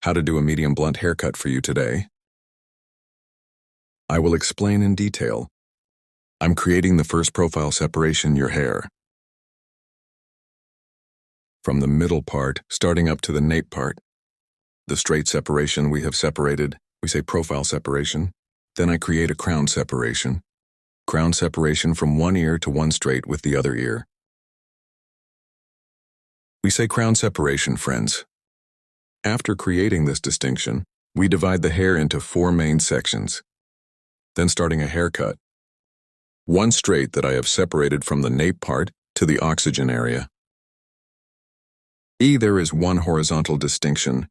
how to do a medium blunt haircut for you today. I will explain in detail. I'm creating the first profile separation your hair. From the middle part, starting up to the nape part. The straight separation we have separated, we say profile separation. Then I create a crown separation. Crown separation from one ear to one straight with the other ear. We say crown separation, friends. After creating this distinction, we divide the hair into 4 main sections. Then starting a haircut. One straight that I have separated from the nape part to the oxygen area. There is one horizontal distinction.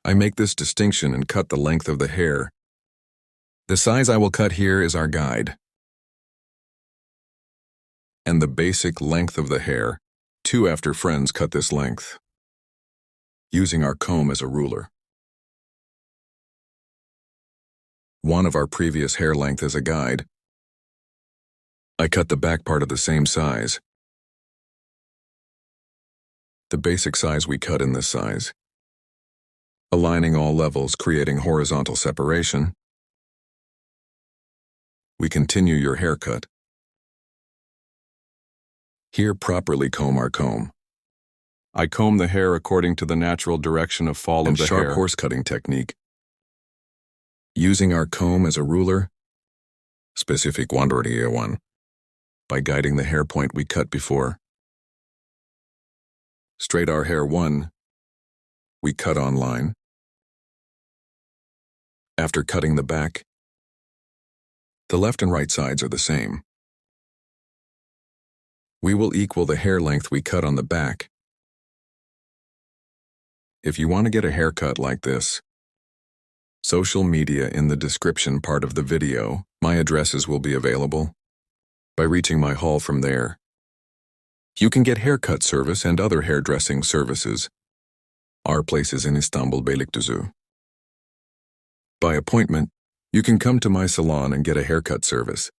I make this distinction and cut the length of the hair. The size I will cut here is our guide. And the basic length of the hair, 2 after friends cut this length. Using our comb as a ruler. 1 of our previous hair length as a guide. I cut the back part of the same size. The basic size we cut in this size. Aligning all levels, creating horizontal separation. We continue your haircut. Here properly comb our comb. I comb the hair according to the natural direction of fall of the hair. Sharp horse cutting technique. Using our comb as a ruler. Specific 1. By guiding the hair point we cut before. Straight our hair 1. We cut on line. After cutting the back, the left and right sides are the same. We will equal the hair length we cut on the back. If you want to get a haircut like this, social media in the description part of the video, my addresses will be available. By reaching my hall from there, you can get haircut service and other hairdressing services. Our place is in Istanbul, Beylikdüzü. By appointment, you can come to my salon and get a haircut service.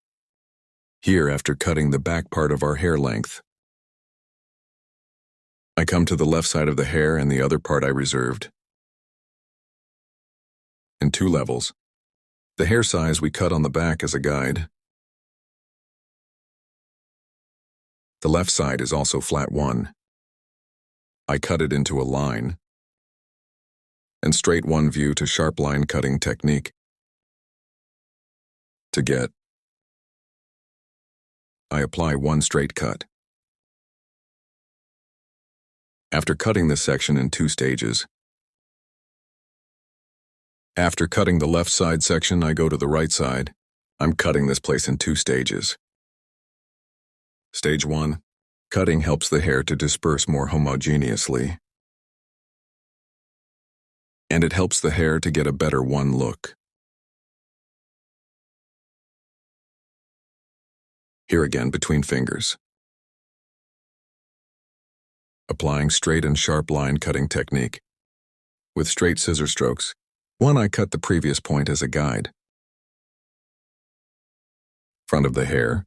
Here, after cutting the back part of our hair length, I come to the left side of the hair and the other part I reserved. In 2 levels. The hair size we cut on the back as a guide. The left side is also flat 1. I cut it into a line. And straight 1 view to sharp line cutting technique. To get, I apply 1 straight cut. After cutting this section in 2 stages. After cutting the left side section, I go to the right side. I'm cutting this place in 2 stages. Stage 1. Cutting helps the hair to disperse more homogeneously. And it helps the hair to get a better one look. Here again between fingers. Applying straight and sharp line cutting technique. With straight scissor strokes. 1 I cut the previous point as a guide. Front of the hair.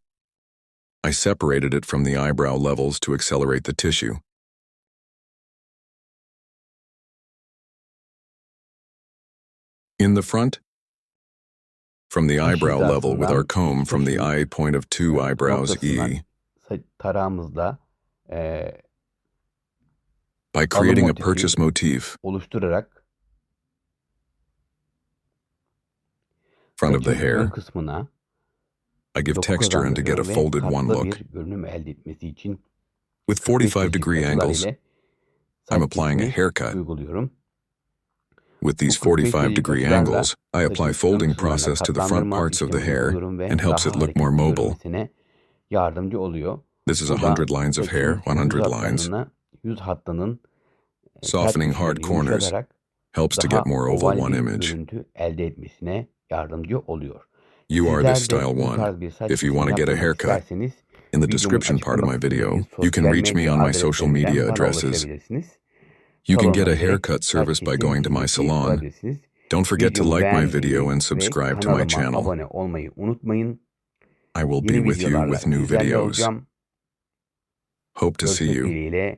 I separated it from the eyebrow levels to accelerate the tissue. In the front, from the eyebrow level with our comb from the eye point of 2 eyebrows E. Tarağımızla by creating a purchase motif. Oluşturarak front of the hair. I give texture and to get a folded one look. With 45-degree angles, I'm applying a haircut. With these 45-degree angles, I apply folding process to the front parts of the hair and helps it look more mobile. This is 100 lines of hair, 100 lines. Softening hard corners helps to get more oval one image. You are this style 1. If you want to get a haircut, in the description part of my video, you can reach me on my social media addresses. You can get a haircut service by going to my salon. Don't forget to like my video and subscribe to my channel. I will be with you with new videos. Hope to see you.